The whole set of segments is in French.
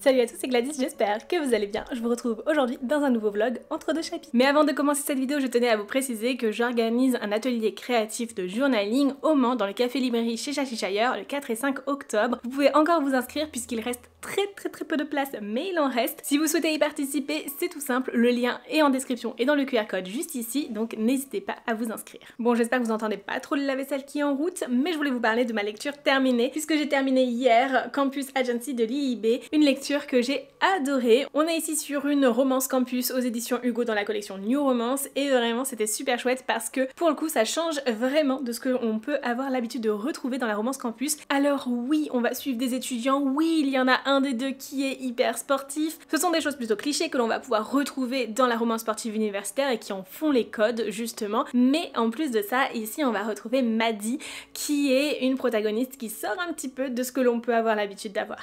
Salut à tous, c'est Gladys, j'espère que vous allez bien. Je vous retrouve aujourd'hui dans un nouveau vlog entre deux chapitres. Mais avant de commencer cette vidéo, je tenais à vous préciser que j'organise un atelier créatif de journaling au Mans dans le café librairie chez Chashire le 4 et 5 octobre. Vous pouvez encore vous inscrire puisqu'il reste très peu de place, mais il en reste. Si vous souhaitez y participer, c'est tout simple, le lien est en description et dans le QR code juste ici, donc n'hésitez pas à vous inscrire. Bon, j'espère que vous entendez pas trop le lave-vaisselle qui est en route, mais je voulais vous parler de ma lecture terminée, puisque j'ai terminé hier Campus Agency de l'IIB, une lecture que j'ai adorée. On est ici sur une romance campus aux éditions Hugo dans la collection New Romance, et vraiment c'était super chouette parce que pour le coup ça change vraiment de ce qu'on peut avoir l'habitude de retrouver dans la romance campus. Alors oui, on va suivre des étudiants, oui, il y en a un des deux qui est hyper sportif. Ce sont des choses plutôt clichés que l'on va pouvoir retrouver dans la romance sportive universitaire et qui en font les codes justement. Mais en plus de ça, ici on va retrouver Maddie qui est une protagoniste qui sort un petit peu de ce que l'on peut avoir l'habitude d'avoir.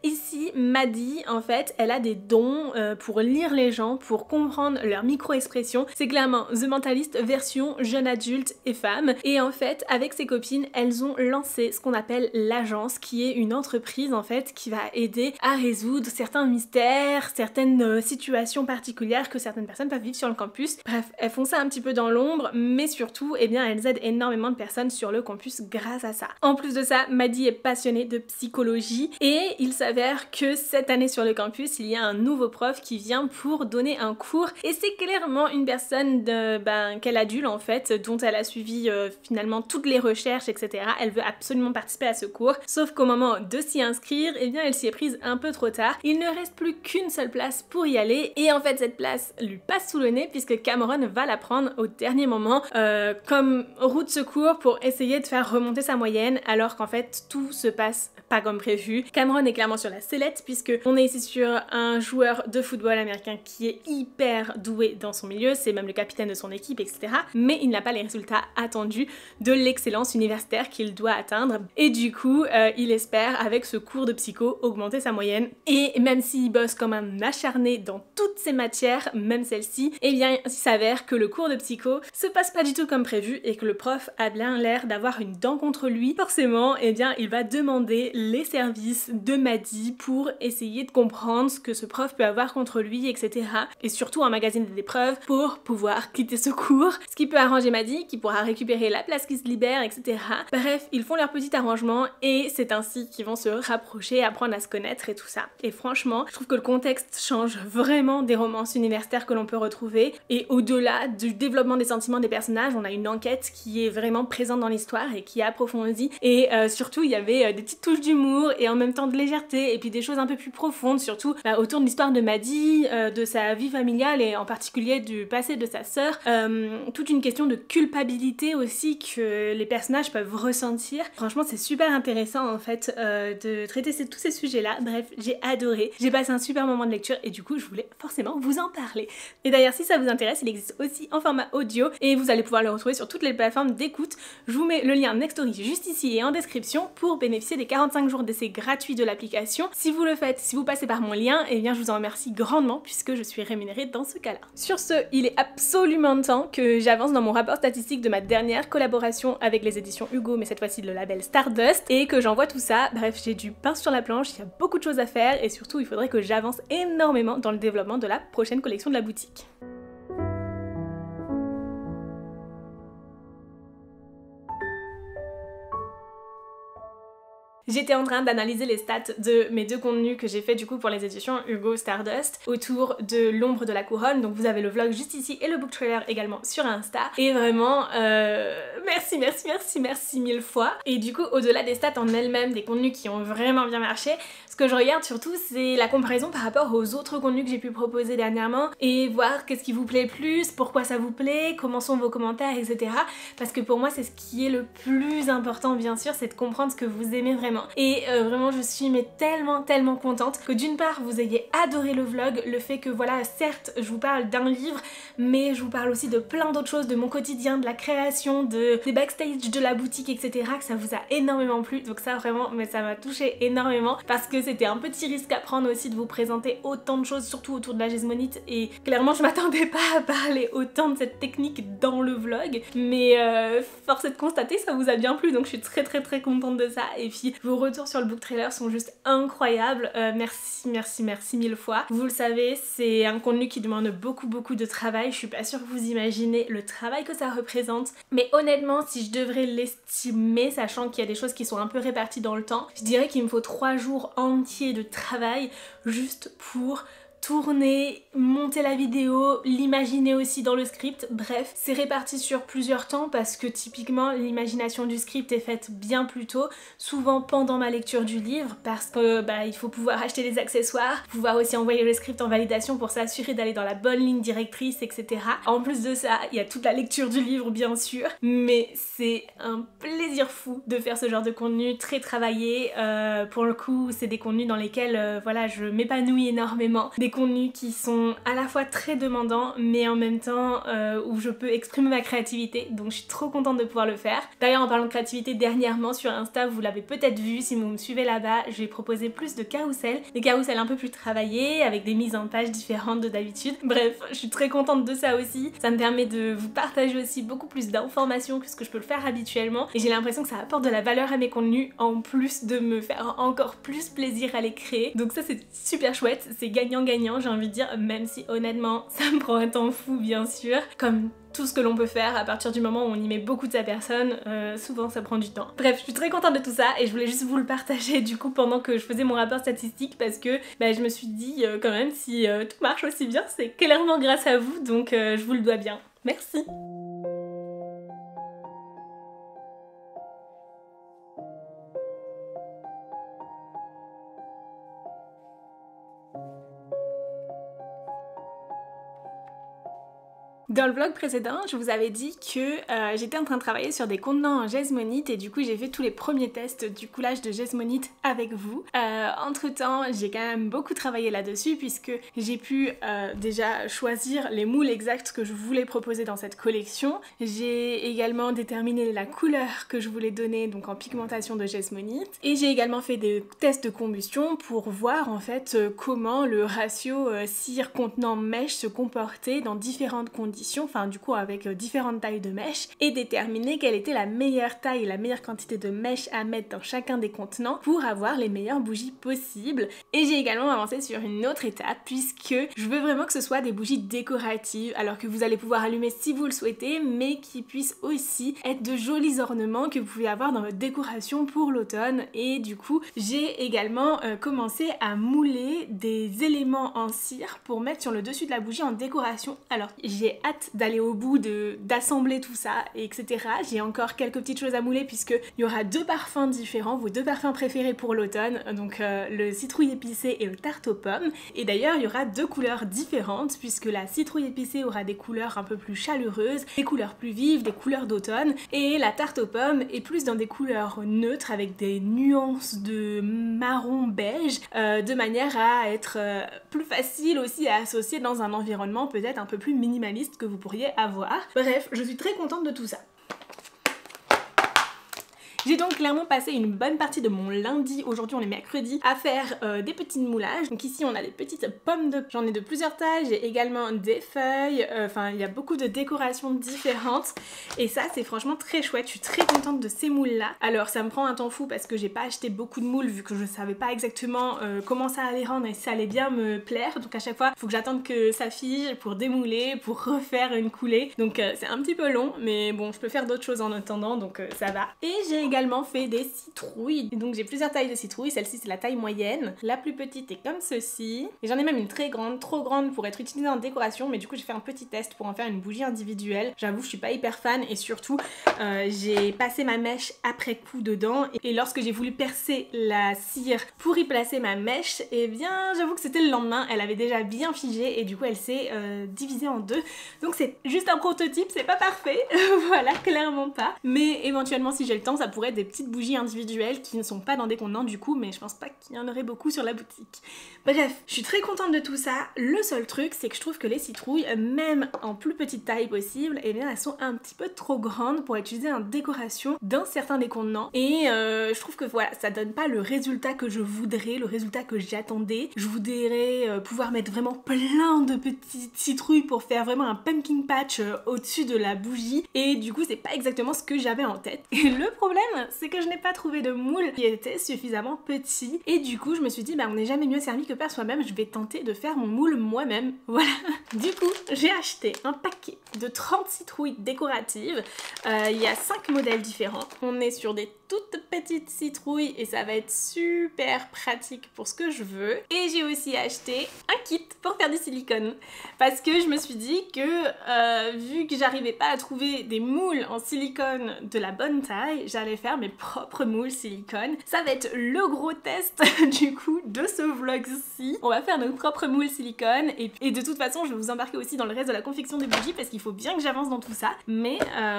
Ici, Maddie, en fait, elle a des dons pour lire les gens, pour comprendre leur micro-expression. C'est clairement The Mentalist version jeune adulte et femme. Et en fait, avec ses copines, elles ont lancé ce qu'on appelle l'agence, qui est une entreprise en fait qui va aider à résoudre certains mystères, certaines situations particulières que certaines personnes peuvent vivre sur le campus. Bref, elles font ça un petit peu dans l'ombre, mais surtout, eh bien, elles aident énormément de personnes sur le campus grâce à ça. En plus de ça, Maddie est passionnée de psychologie et il s'avère que cette année sur le campus, il y a un nouveau prof qui vient pour donner un cours et c'est clairement une personne qu'elle adule en fait, dont elle a suivi finalement toutes les recherches, etc. Elle veut absolument participer à ce cours, sauf qu'au moment de s'y inscrire, eh bien, elle s'y est prise un peu trop tard. Il ne reste plus qu'une seule place pour y aller et en fait cette place lui passe sous le nez puisque Cameron va la prendre au dernier moment comme roue de secours pour essayer de faire remonter sa moyenne alors qu'en fait tout se passe pas comme prévu. Cameron est clairement sur la sellette puisque on est ici sur un joueur de football américain qui est hyper doué dans son milieu, c'est même le capitaine de son équipe, etc. Mais il n'a pas les résultats attendus de l'excellence universitaire qu'il doit atteindre et du coup il espère avec ce cours de psycho augmenter sa moyenne et même s'il bosse comme un acharné dans toutes ses matières, même celle-ci, eh bien il s'avère que le cours de psycho se passe pas du tout comme prévu et que le prof a bien l'air d'avoir une dent contre lui. Forcément, eh bien il va demander les services de Maddie pour essayer de comprendre ce que ce prof peut avoir contre lui, etc. Et surtout emmagasiner des preuves pour pouvoir quitter ce cours, ce qui peut arranger Maddie, qui pourra récupérer la place qui se libère, etc. Bref, ils font leur petit arrangement et c'est ainsi qu'ils vont se rapprocher, apprendre à se connaître et tout ça. Et franchement, je trouve que le contexte change vraiment des romances universitaires que l'on peut retrouver et au-delà du développement des sentiments des personnages, on a une enquête qui est vraiment présente dans l'histoire et qui est approfondie et surtout il y avait des petites touches d'humour et en même temps de légèreté et puis des choses un peu plus profondes surtout autour de l'histoire de Maddie, de sa vie familiale et en particulier du passé de sa sœur, toute une question de culpabilité aussi que les personnages peuvent ressentir. Franchement c'est super intéressant en fait de traiter tous ces sujets là. Bref, j'ai adoré, j'ai passé un super moment de lecture et du coup je voulais forcément vous en parler. Et d'ailleurs si ça vous intéresse, il existe aussi en format audio et vous allez pouvoir le retrouver sur toutes les plateformes d'écoute. Je vous mets le lien Nextory juste ici et en description pour bénéficier des 45 jours d'essai gratuits de l'application. Si vous le faites, si vous passez par mon lien, eh bien je vous en remercie grandement puisque je suis rémunérée dans ce cas-là. Sur ce, il est absolument temps que j'avance dans mon rapport statistique de ma dernière collaboration avec les éditions Hugo, mais cette fois-ci le label Stardust, et que j'envoie tout ça. Bref, j'ai du pain sur la planche, il y a beaucoup de choses à faire et surtout il faudrait que j'avance énormément dans le développement de la prochaine collection de la boutique. J'étais en train d'analyser les stats de mes deux contenus que j'ai fait du coup pour les éditions Hugo Stardust autour de l'ombre de la couronne, donc vous avez le vlog juste ici et le book trailer également sur Insta et vraiment merci mille fois. Et du coup au-delà des stats en elles-mêmes, des contenus qui ont vraiment bien marché, ce que je regarde surtout c'est la comparaison par rapport aux autres contenus que j'ai pu proposer dernièrement et voir qu'est-ce qui vous plaît plus, pourquoi ça vous plaît, comment sont vos commentaires, etc. Parce que pour moi c'est ce qui est le plus important bien sûr, c'est de comprendre ce que vous aimez vraiment. Et vraiment je suis tellement contente que d'une part vous ayez adoré le vlog, le fait que voilà certes je vous parle d'un livre mais je vous parle aussi de plein d'autres choses, de mon quotidien, de la création, des backstage de la boutique, etc. que ça vous a énormément plu. Donc ça vraiment, mais ça m'a touchée énormément parce que c'était un petit risque à prendre aussi de vous présenter autant de choses, surtout autour de la gésmonite, et clairement je m'attendais pas à parler autant de cette technique dans le vlog, mais force est de constater ça vous a bien plu, donc je suis très contente de ça. Et puis Vos retours sur le book trailer sont juste incroyables. Merci mille fois. Vous le savez, c'est un contenu qui demande beaucoup de travail. Je suis pas sûre que vous imaginez le travail que ça représente. Mais honnêtement, si je devrais l'estimer, sachant qu'il y a des choses qui sont un peu réparties dans le temps, je dirais qu'il me faut 3 jours entiers de travail juste pour tourner, monter la vidéo, l'imaginer aussi dans le script, bref, c'est réparti sur plusieurs temps parce que typiquement l'imagination du script est faite bien plus tôt, souvent pendant ma lecture du livre parce que il faut pouvoir acheter les accessoires, pouvoir aussi envoyer le script en validation pour s'assurer d'aller dans la bonne ligne directrice, etc. En plus de ça, il y a toute la lecture du livre bien sûr, mais c'est un plaisir fou de faire ce genre de contenu très travaillé. Pour le coup, c'est des contenus dans lesquels voilà, je m'épanouis énormément, des contenus qui sont à la fois très demandants mais en même temps où je peux exprimer ma créativité, donc je suis trop contente de pouvoir le faire. D'ailleurs en parlant de créativité, dernièrement sur Insta, vous l'avez peut-être vu si vous me suivez là-bas, je vais proposer plus de carousels, des carousels un peu plus travaillés avec des mises en page différentes de d'habitude. Bref, je suis très contente de ça aussi, ça me permet de vous partager aussi beaucoup plus d'informations que ce que je peux le faire habituellement et j'ai l'impression que ça apporte de la valeur à mes contenus en plus de me faire encore plus plaisir à les créer, donc ça c'est super chouette, c'est gagnant-gagnant j'ai envie de dire, même si honnêtement ça me prend un temps fou bien sûr, comme tout ce que l'on peut faire à partir du moment où on y met beaucoup de sa personne, souvent ça prend du temps. Bref, je suis très contente de tout ça et je voulais juste vous le partager du coup pendant que je faisais mon rapport statistique parce que je me suis dit quand même si tout marche aussi bien c'est clairement grâce à vous, donc je vous le dois bien. Merci. Dans le vlog précédent, je vous avais dit que j'étais en train de travailler sur des contenants en Gizmonite et du coup j'ai fait tous les premiers tests du coulage de Gizmonite avec vous. Entre temps, j'ai quand même beaucoup travaillé là-dessus puisque j'ai pu déjà choisir les moules exacts que je voulais proposer dans cette collection. J'ai également déterminé la couleur que je voulais donner donc en pigmentation de Gizmonite et j'ai également fait des tests de combustion pour voir en fait comment le ratio cire contenant mèche se comportait dans différentes conditions, enfin du coup avec différentes tailles de mèches et déterminer quelle était la meilleure taille et la meilleure quantité de mèches à mettre dans chacun des contenants pour avoir les meilleures bougies possibles. Et j'ai également avancé sur une autre étape puisque je veux vraiment que ce soit des bougies décoratives alors que vous allez pouvoir allumer si vous le souhaitez mais qui puissent aussi être de jolis ornements que vous pouvez avoir dans votre décoration pour l'automne. Et du coup j'ai également commencé à mouler des éléments en cire pour mettre sur le dessus de la bougie en décoration. Alors j'ai hâte d'aller au bout d'assembler tout ça, etc. J'ai encore quelques petites choses à mouler puisque il y aura 2 parfums différents, vos 2 parfums préférés pour l'automne, donc le citrouille épicé et le tarte aux pommes. Et d'ailleurs il y aura 2 couleurs différentes puisque la citrouille épicée aura des couleurs un peu plus chaleureuses, des couleurs plus vives, des couleurs d'automne, et la tarte aux pommes est plus dans des couleurs neutres avec des nuances de marron beige, de manière à être plus facile aussi à associer dans un environnement peut-être un peu plus minimaliste que vous pourriez avoir. Bref, je suis très contente de tout ça. J'ai donc clairement passé une bonne partie de mon lundi, aujourd'hui on est mercredi, à faire des petits moulages. Donc ici on a des petites pommes de... J'en ai de plusieurs tailles, j'ai également des feuilles, enfin il y a beaucoup de décorations différentes. Et ça c'est franchement très chouette, je suis très contente de ces moules là. Alors ça me prend un temps fou parce que j'ai pas acheté beaucoup de moules vu que je savais pas exactement comment ça allait rendre et si ça allait bien me plaire. Donc à chaque fois il faut que j'attende que ça fige pour démouler, pour refaire une coulée. Donc c'est un petit peu long mais bon je peux faire d'autres choses en attendant donc ça va. Et j'ai également fait des citrouilles. Et donc j'ai plusieurs tailles de citrouilles, celle-ci c'est la taille moyenne. La plus petite est comme ceci. Et j'en ai même une très grande, trop grande pour être utilisée en décoration, mais du coup j'ai fait un petit test pour en faire une bougie individuelle. J'avoue je suis pas hyper fan et surtout j'ai passé ma mèche après coup dedans et lorsque j'ai voulu percer la cire pour y placer ma mèche, et bien j'avoue que c'était le lendemain, elle avait déjà bien figé et du coup elle s'est divisée en 2. Donc c'est juste un prototype, c'est pas parfait, voilà, clairement pas. Mais éventuellement si j'ai le temps ça pourrait être des petites bougies individuelles qui ne sont pas dans des contenants du coup, mais je pense pas qu'il y en aurait beaucoup sur la boutique. Bref, je suis très contente de tout ça. Le seul truc c'est que je trouve que les citrouilles, même en plus petite taille possible, et bien elles sont un petit peu trop grandes pour être utilisées en décoration dans certains des contenants et je trouve que voilà, ça donne pas le résultat que je voudrais, le résultat que j'attendais. Je voudrais pouvoir mettre vraiment plein de petites citrouilles pour faire vraiment un pumpkin patch au-dessus de la bougie et du coup c'est pas exactement ce que j'avais en tête. Et le problème problème, c'est que je n'ai pas trouvé de moule qui était suffisamment petit. Et du coup, je me suis dit, bah on n'est jamais mieux servi que par soi-même, je vais tenter de faire mon moule moi-même. Voilà. Du coup, j'ai acheté un paquet de 30 citrouilles décoratives. Il y a 5 modèles différents. On est sur des toutes petites citrouilles et ça va être super pratique pour ce que je veux. Et j'ai aussi acheté un kit pour faire du silicone parce que je me suis dit que vu que j'arrivais pas à trouver des moules en silicone de la bonne taille, j'allais faire mes propres moules silicone. Ça va être le gros test du coup de ce vlog-ci. On va faire nos propres moules silicone et de toute façon je vais vous embarquer aussi dans le reste de la confection des bougies parce qu'il faut bien que j'avance dans tout ça. Mais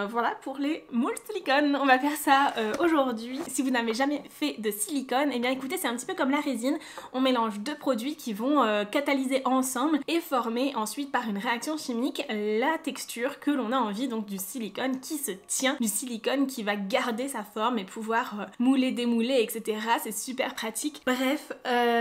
voilà pour les moules silicone. On va faire ça aujourd'hui. Si vous n'avez jamais fait de silicone, et bien écoutez, c'est un petit peu comme la résine. On mélange deux produits qui vont catalyser ensemble et former ensuite par une réaction chimique la texture que l'on a envie, donc du silicone qui se tient, du silicone qui va garder sa forme et pouvoir mouler, démouler, etc. C'est super pratique. Bref,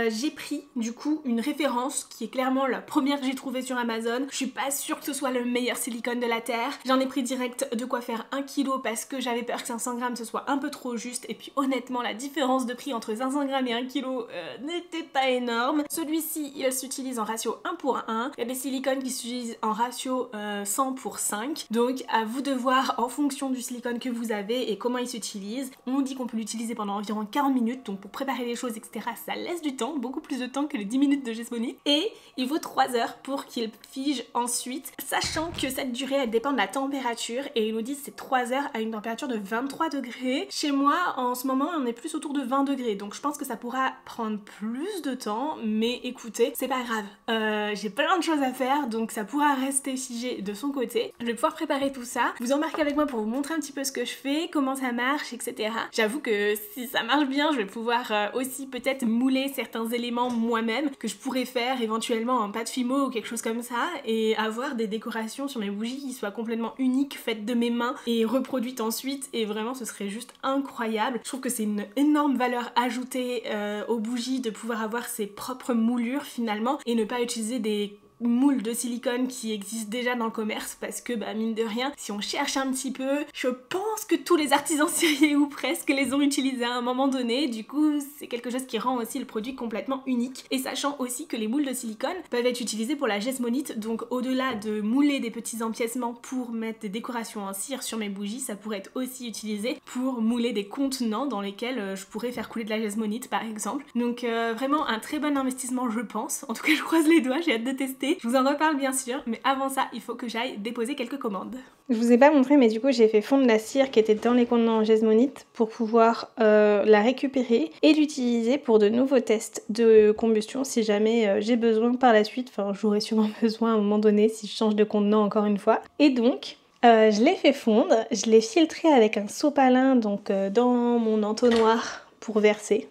j'ai pris du coup une référence qui est clairement la première que j'ai trouvée sur Amazon. Je suis pas sûre que ce soit le meilleur silicone de la terre. J'en ai pris direct de quoi faire 1 kg parce que j'avais peur que 500 grammes ce soit un peu trop juste, et puis honnêtement la différence de prix entre 500 grammes et 1 kg n'était pas énorme. Celui-ci il s'utilise en ratio 1 pour 1, il y a des silicones qui s'utilisent en ratio 100 pour 5, donc à vous de voir en fonction du silicone que vous avez et comment il s'utilise. On dit qu'on peut l'utiliser pendant environ 40 minutes, donc pour préparer les choses etc ça laisse du temps, beaucoup plus de temps que les 10 minutes de Gesmonite, et il vaut 3 heures pour qu'il fige ensuite, sachant que cette durée elle dépend de la température et ils nous disent c'est 3 heures à une température de 23 degrés. Chez moi en ce moment on est plus autour de 20 degrés, donc je pense que ça pourra prendre plus de temps, mais écoutez, c'est pas grave. J'ai plein de choses à faire, donc ça pourra rester figé de son côté. Je vais pouvoir préparer tout ça, vous embarquer avec moi pour vous montrer un petit peu ce que je fais, comment ça marche, etc. J'avoue que si ça marche bien, je vais pouvoir aussi peut-être mouler certains éléments moi-même, que je pourrais faire éventuellement en pâte Fimo ou quelque chose comme ça, et avoir des décorations sur mes bougies qui soient complètement uniques, faites de mes mains et reproduites ensuite, et vraiment ce serait juste incroyable. Je trouve que c'est une énorme valeur ajoutée aux bougies de pouvoir avoir ses propres moulures finalement et ne pas utiliser des moules de silicone qui existent déjà dans le commerce, parce que bah mine de rien, si on cherche un petit peu, je pense que tous les artisans ceriers ou presque les ont utilisés à un moment donné. Du coup c'est quelque chose qui rend aussi le produit complètement unique, et sachant aussi que les moules de silicone peuvent être utilisés pour la Gesmonite, donc au-delà de mouler des petits empiècements pour mettre des décorations en cire sur mes bougies, ça pourrait être aussi utilisé pour mouler des contenants dans lesquels je pourrais faire couler de la Gesmonite par exemple. Donc vraiment un très bon investissement je pense, en tout cas je croise les doigts, j'ai hâte de tester. Je vous en reparle bien sûr, mais avant ça, il faut que j'aille déposer quelques commandes. Je vous ai pas montré, mais du coup j'ai fait fondre la cire qui était dans les contenants en Gesmonite pour pouvoir la récupérer et l'utiliser pour de nouveaux tests de combustion si jamais j'ai besoin par la suite. Enfin, j'aurai sûrement besoin à un moment donné si je change de contenant encore une fois. Et donc, je l'ai fait fondre, je l'ai filtré avec un sopalin donc dans mon entonnoir pour verser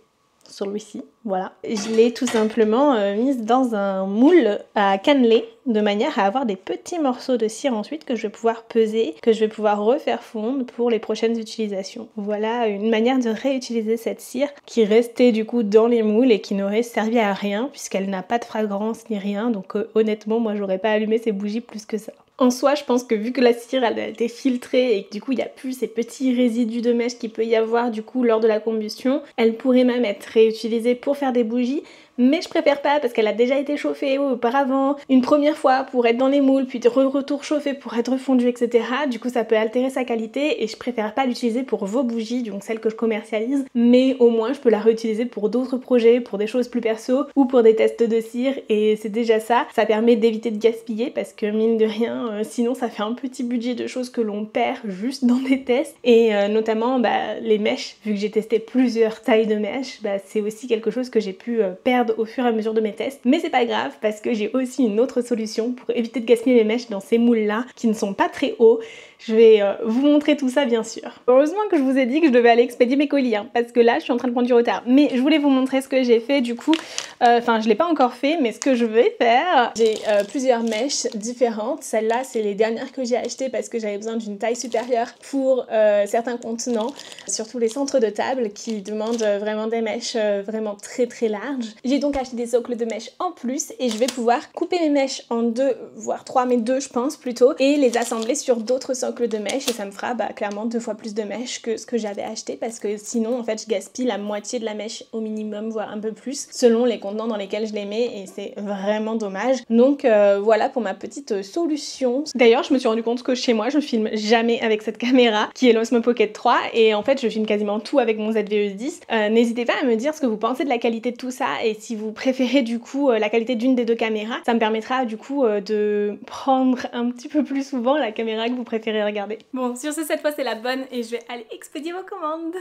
sur celui-ci, voilà. Je l'ai tout simplement mise dans un moule à cannelé de manière à avoir des petits morceaux de cire ensuite que je vais pouvoir peser, que je vais pouvoir refaire fondre pour les prochaines utilisations. Voilà une manière de réutiliser cette cire qui restait du coup dans les moules et qui n'aurait servi à rien puisqu'elle n'a pas de fragrance ni rien, donc honnêtement moi j'aurais pas allumé ces bougies plus que ça. En soi, je pense que vu que la cire elle a été filtrée et que du coup il n'y a plus ces petits résidus de mèche qu'il peut y avoir du coup lors de la combustion, elle pourrait même être réutilisée pour faire des bougies, mais je préfère pas parce qu'elle a déjà été chauffée auparavant une première fois pour être dans les moules, puis de retour chauffée pour être fondue, etc. Du coup ça peut altérer sa qualité et je préfère pas l'utiliser pour vos bougies, donc celles que je commercialise, mais au moins je peux la réutiliser pour d'autres projets, pour des choses plus perso ou pour des tests de cire, et c'est déjà ça. Ça permet d'éviter de gaspiller parce que mine de rien, sinon ça fait un petit budget de choses que l'on perd juste dans des tests, et notamment les mèches, vu que j'ai testé plusieurs tailles de mèches, c'est aussi quelque chose que j'ai pu perdre au fur et à mesure de mes tests, mais c'est pas grave parce que j'ai aussi une autre solution pour éviter de gaspiller mes mèches dans ces moules là qui ne sont pas très hauts. Je vais vous montrer tout ça bien sûr. Heureusement que je vous ai dit que je devais aller expédier mes colis, hein, parce que là je suis en train de prendre du retard, mais je voulais vous montrer ce que j'ai fait du coup. Enfin je l'ai pas encore fait, mais ce que je vais faire, j'ai plusieurs mèches différentes. Celles-là c'est les dernières que j'ai achetées parce que j'avais besoin d'une taille supérieure pour certains contenants, surtout les centres de table qui demandent vraiment des mèches vraiment très très larges. J'ai donc acheté des socles de mèches en plus et je vais pouvoir couper mes mèches en 2 voire 3, mais 2 je pense plutôt, et les assembler sur d'autres socles socle de mèche et ça me fera clairement 2 fois plus de mèche que ce que j'avais acheté parce que sinon en fait je gaspille la moitié de la mèche au minimum, voire un peu plus selon les contenants dans lesquels je les mets et c'est vraiment dommage. Donc voilà pour ma petite solution. D'ailleurs je me suis rendu compte que chez moi je filme jamais avec cette caméra qui est l'Osmo Pocket 3 et en fait je filme quasiment tout avec mon ZV-E10. N'hésitez pas à me dire ce que vous pensez de la qualité de tout ça et si vous préférez du coup la qualité d'une des deux caméras, ça me permettra du coup de prendre un petit peu plus souvent la caméra que vous préférez regarder. Bon, sur ce, cette fois c'est la bonne et je vais aller expédier vos commandes.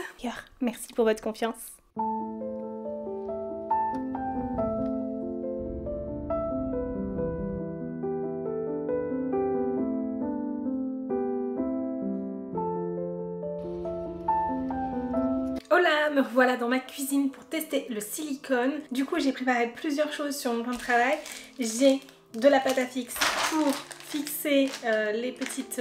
Merci pour votre confiance. Hola, me revoilà dans ma cuisine pour tester le silicone. Du coup j'ai préparé plusieurs choses sur mon plan de travail. J'ai de la pâte à fixe pour fixer les petites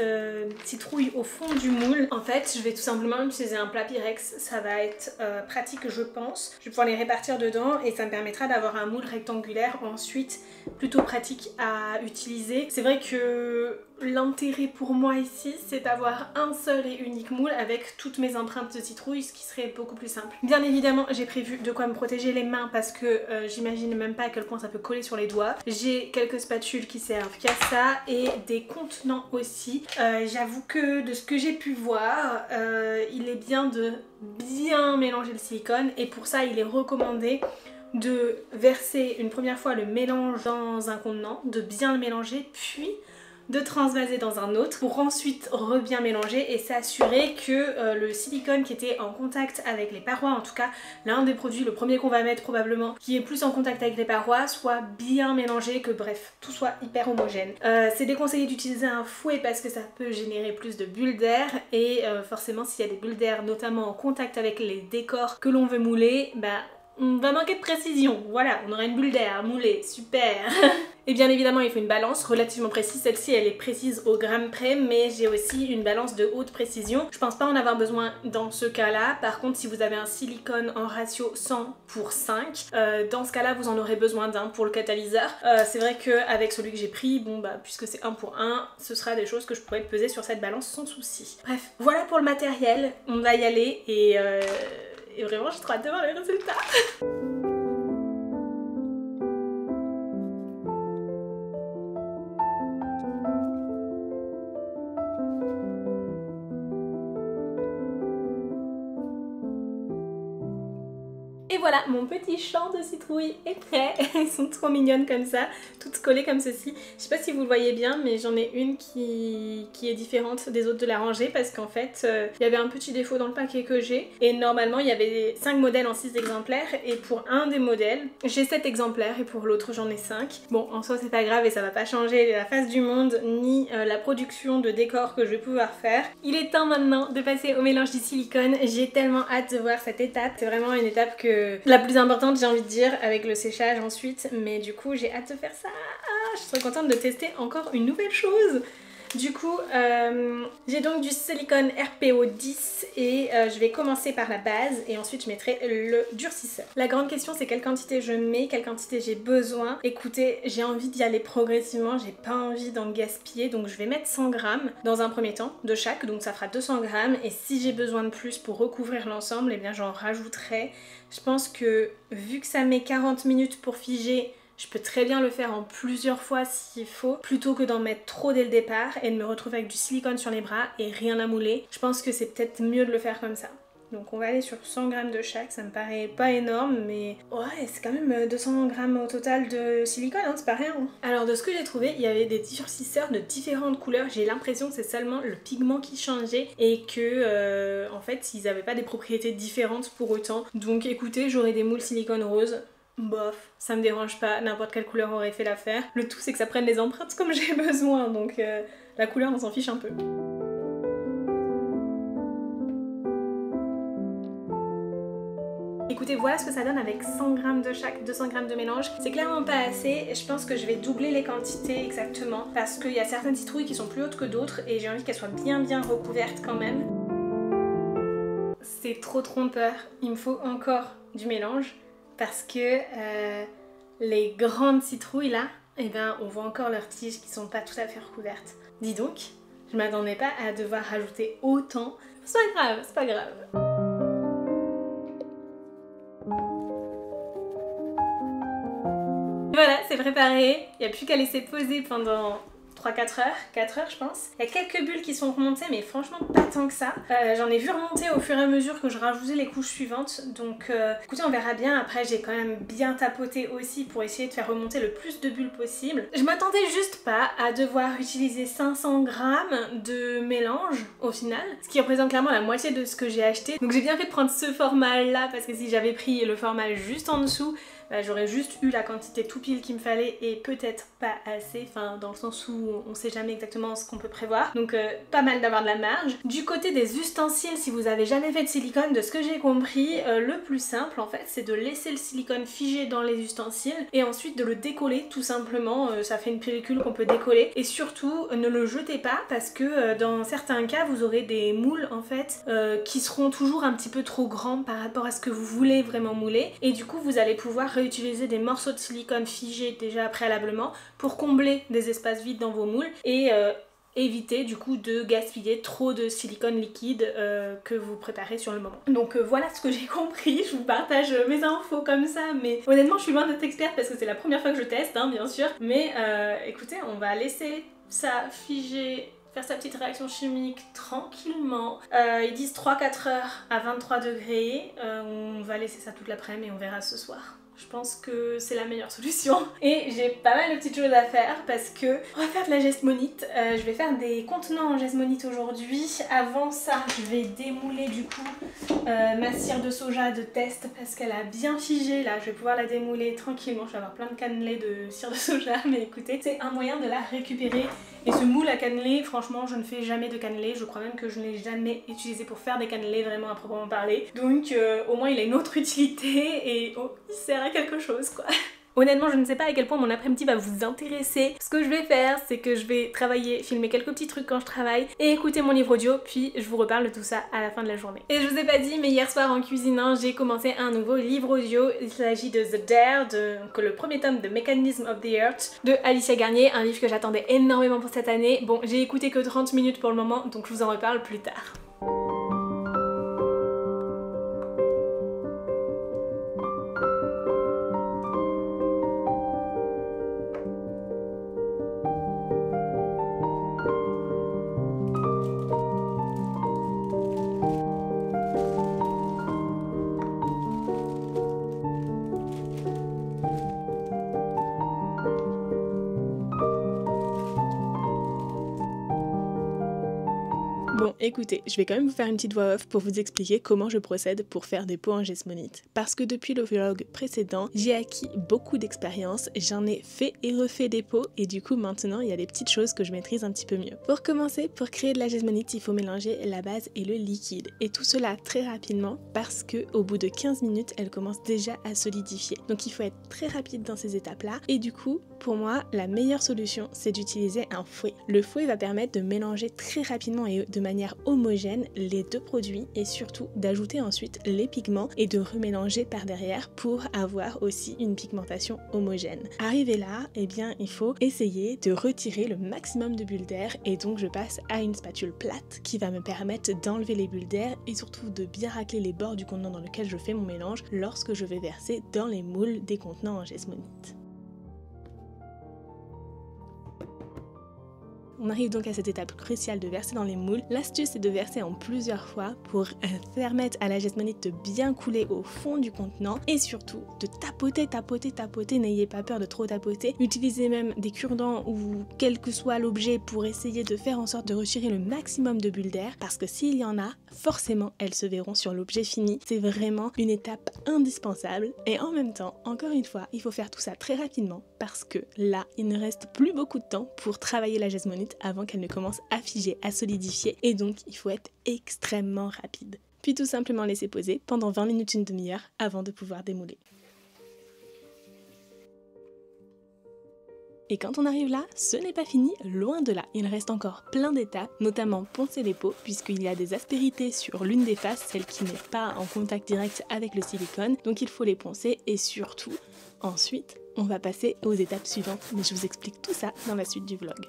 citrouilles au fond du moule. En fait je vais tout simplement utiliser un plat Pyrex, ça va être pratique je pense. Je vais pouvoir les répartir dedans et ça me permettra d'avoir un moule rectangulaire ensuite plutôt pratique à utiliser. C'est vrai que l'intérêt pour moi ici c'est d'avoir un seul et unique moule avec toutes mes empreintes de citrouille, ce qui serait beaucoup plus simple. Bien évidemment j'ai prévu de quoi me protéger les mains parce que j'imagine même pas à quel point ça peut coller sur les doigts. J'ai quelques spatules qui servent qu'à ça et des contenants aussi. J'avoue que de ce que j'ai pu voir il est bien de bien mélanger le silicone et pour ça il est recommandé de verser une première fois le mélange dans un contenant, de bien le mélanger puis de transvaser dans un autre pour ensuite bien mélanger et s'assurer que le silicone qui était en contact avec les parois, en tout cas l'un des produits, le premier qu'on va mettre probablement, qui est plus en contact avec les parois, soit bien mélangé, que bref, tout soit hyper homogène. C'est déconseillé d'utiliser un fouet parce que ça peut générer plus de bulles d'air et forcément s'il y a des bulles d'air notamment en contact avec les décors que l'on veut mouler, on va manquer de précision. Voilà, on aura une bulle d'air moulée, super. Et bien évidemment il faut une balance relativement précise, celle-ci elle est précise au gramme près mais j'ai aussi une balance de haute précision. Je pense pas en avoir besoin dans ce cas-là, par contre si vous avez un silicone en ratio 100/5, dans ce cas-là vous en aurez besoin d'un pour le catalyseur. C'est vrai qu'avec celui que j'ai pris, puisque c'est 1/1, ce sera des choses que je pourrais peser sur cette balance sans souci. Bref, voilà pour le matériel, on va y aller et vraiment j'ai trop hâte de voir le résultat. Et voilà, mon petit champ de citrouilles est prêt. Elles sont trop mignonnes comme ça, toutes collées comme ceci. Je sais pas si vous le voyez bien, mais j'en ai une qui est différente des autres de la rangée parce qu'en fait, il y avait un petit défaut dans le paquet que j'ai. Et normalement, il y avait 5 modèles en 6 exemplaires. Et pour un des modèles, j'ai 7 exemplaires et pour l'autre, j'en ai 5. Bon, en soi, c'est pas grave et ça va pas changer la face du monde ni la production de décors que je vais pouvoir faire. Il est temps maintenant de passer au mélange du silicone. J'ai tellement hâte de voir cette étape. C'est vraiment une étape que la plus importante j'ai envie de dire avec le séchage ensuite, mais du coup j'ai hâte de faire ça. Je suis trop contente de tester encore une nouvelle chose. Du coup j'ai donc du silicone RPO 10 et je vais commencer par la base et ensuite je mettrai le durcisseur. La grande question c'est quelle quantité je mets, quelle quantité j'ai besoin. Écoutez, j'ai envie d'y aller progressivement, j'ai pas envie d'en gaspiller, donc je vais mettre 100 grammes dans un premier temps de chaque, donc ça fera 200 grammes et si j'ai besoin de plus pour recouvrir l'ensemble, eh bien j'en rajouterai. Je pense que vu que ça met 40 minutes pour figer, je peux très bien le faire en plusieurs fois s'il faut, plutôt que d'en mettre trop dès le départ et de me retrouver avec du silicone sur les bras et rien à mouler. Je pense que c'est peut-être mieux de le faire comme ça. Donc on va aller sur 100 grammes de chaque, ça me paraît pas énorme mais ouais c'est quand même 200 grammes au total de silicone, hein, c'est pas rien. Alors de ce que j'ai trouvé, il y avait des durcisseurs de différentes couleurs, j'ai l'impression que c'est seulement le pigment qui changeait et que en fait ils avaient pas des propriétés différentes pour autant. Donc écoutez, j'aurai des moules silicone rose. Bof, ça me dérange pas, n'importe quelle couleur aurait fait l'affaire. Le tout c'est que ça prenne les empreintes comme j'ai besoin, donc la couleur on s'en fiche un peu. Écoutez, voilà ce que ça donne avec 100 grammes de chaque, 200 grammes de mélange. C'est clairement pas assez, je pense que je vais doubler les quantités exactement parce qu'il y a certaines citrouilles qui sont plus hautes que d'autres et j'ai envie qu'elles soient bien recouvertes quand même. C'est trop trompeur, il me faut encore du mélange parce que les grandes citrouilles là, eh ben on voit encore leurs tiges qui sont pas tout à fait recouvertes. Dis donc, Je m'attendais pas à devoir rajouter autant. C'est pas grave, c'est pas grave. Voilà, c'est préparé. Il n'y a plus qu'à laisser poser pendant 3-4 heures, 4 heures je pense. Il y a quelques bulles qui sont remontées mais franchement pas tant que ça. J'en ai vu remonter au fur et à mesure que je rajoutais les couches suivantes. Donc écoutez, on verra bien. Après j'ai quand même bien tapoté aussi pour essayer de faire remonter le plus de bulles possible. Je m'attendais juste pas à devoir utiliser 500 grammes de mélange au final. Ce qui représente clairement la moitié de ce que j'ai acheté. Donc j'ai bien fait de prendre ce format là parce que si j'avais pris le format juste en dessous, bah, j'aurais juste eu la quantité tout pile qu'il me fallait et peut-être pas assez, enfin dans le sens où on sait jamais exactement ce qu'on peut prévoir. Donc pas mal d'avoir de la marge. Du côté des ustensiles, si vous avez jamais fait de silicone, de ce que j'ai compris, le plus simple en fait c'est de laisser le silicone figé dans les ustensiles et ensuite de le décoller tout simplement. Ça fait une pellicule qu'on peut décoller et surtout ne le jetez pas parce que dans certains cas vous aurez des moules en fait qui seront toujours un petit peu trop grands par rapport à ce que vous voulez vraiment mouler et du coup vous allez pouvoir réutiliser des morceaux de silicone figés déjà préalablement pour combler des espaces vides dans vos moules et éviter du coup de gaspiller trop de silicone liquide que vous préparez sur le moment. Donc voilà ce que j'ai compris, je vous partage mes infos comme ça, mais honnêtement je suis loin d'être experte parce que c'est la première fois que je teste hein, bien sûr, mais écoutez, on va laisser ça figer, faire sa petite réaction chimique tranquillement. Ils disent 3-4 heures à 23 degrés, on va laisser ça toute l'après-midi et on verra ce soir. Je pense que c'est la meilleure solution. Et j'ai pas mal de petites choses à faire parce que on va faire de la gestmonite. Je vais faire des contenants en gestmonite aujourd'hui. Avant ça, je vais démouler du coup ma cire de soja de test parce qu'elle a bien figé. Là, je vais pouvoir la démouler tranquillement. Je vais avoir plein de cannelés de cire de soja, mais écoutez, c'est un moyen de la récupérer. Et ce moule à cannelé, franchement, je ne fais jamais de cannelé. Je crois même que je ne l'ai jamais utilisé pour faire des cannelés vraiment à proprement parler. Donc au moins il a une autre utilité et oh, il sert à quelque chose quoi. Honnêtement, je ne sais pas à quel point mon après-midi va vous intéresser. Ce que je vais faire, c'est que je vais travailler, filmer quelques petits trucs quand je travaille et écouter mon livre audio, puis je vous reparle de tout ça à la fin de la journée. Et je vous ai pas dit, mais hier soir en cuisinant, j'ai commencé un nouveau livre audio. Il s'agit de The Dare, donc le premier tome de Mechanism of the Earth de Alicia Garnier, un livre que j'attendais énormément pour cette année. Bon, j'ai écouté que 30 minutes pour le moment, donc je vous en reparle plus tard. Bon, écoutez, je vais quand même vous faire une petite voix off pour vous expliquer comment je procède pour faire des pots en gestmonite. Parce que depuis le vlog précédent, j'ai acquis beaucoup d'expérience, j'en ai fait et refait des pots et du coup maintenant il y a des petites choses que je maîtrise un petit peu mieux. Pour commencer, pour créer de la gestmonite, il faut mélanger la base et le liquide. Et tout cela très rapidement parce que au bout de 15 minutes, elle commence déjà à solidifier. Donc il faut être très rapide dans ces étapes-là et du coup, pour moi, la meilleure solution, c'est d'utiliser un fouet. Le fouet va permettre de mélanger très rapidement et de manière homogène les deux produits et surtout d'ajouter ensuite les pigments et de remélanger par derrière pour avoir aussi une pigmentation homogène. Arrivé là, eh bien, il faut essayer de retirer le maximum de bulles d'air et donc je passe à une spatule plate qui va me permettre d'enlever les bulles d'air et surtout de bien racler les bords du contenant dans lequel je fais mon mélange lorsque je vais verser dans les moules des contenants en gestmonite. On arrive donc à cette étape cruciale de verser dans les moules. L'astuce est de verser en plusieurs fois pour permettre à la gestmonite de bien couler au fond du contenant et surtout de tapoter, n'ayez pas peur de trop tapoter. Utilisez même des cure-dents ou quel que soit l'objet pour essayer de faire en sorte de retirer le maximum de bulles d'air parce que s'il y en a, forcément elles se verront sur l'objet fini. C'est vraiment une étape indispensable et en même temps, encore une fois, il faut faire tout ça très rapidement parce que là, il ne reste plus beaucoup de temps pour travailler la gestmonite avant qu'elle ne commence à figer, à solidifier et donc il faut être extrêmement rapide. Puis tout simplement laisser poser pendant 20 minutes, une demi-heure avant de pouvoir démouler. Et quand on arrive là, ce n'est pas fini, loin de là. Il reste encore plein d'étapes, notamment poncer les pots, puisqu'il y a des aspérités sur l'une des faces, celle qui n'est pas en contact direct avec le silicone, donc il faut les poncer et surtout, ensuite, on va passer aux étapes suivantes, mais je vous explique tout ça dans la suite du vlog.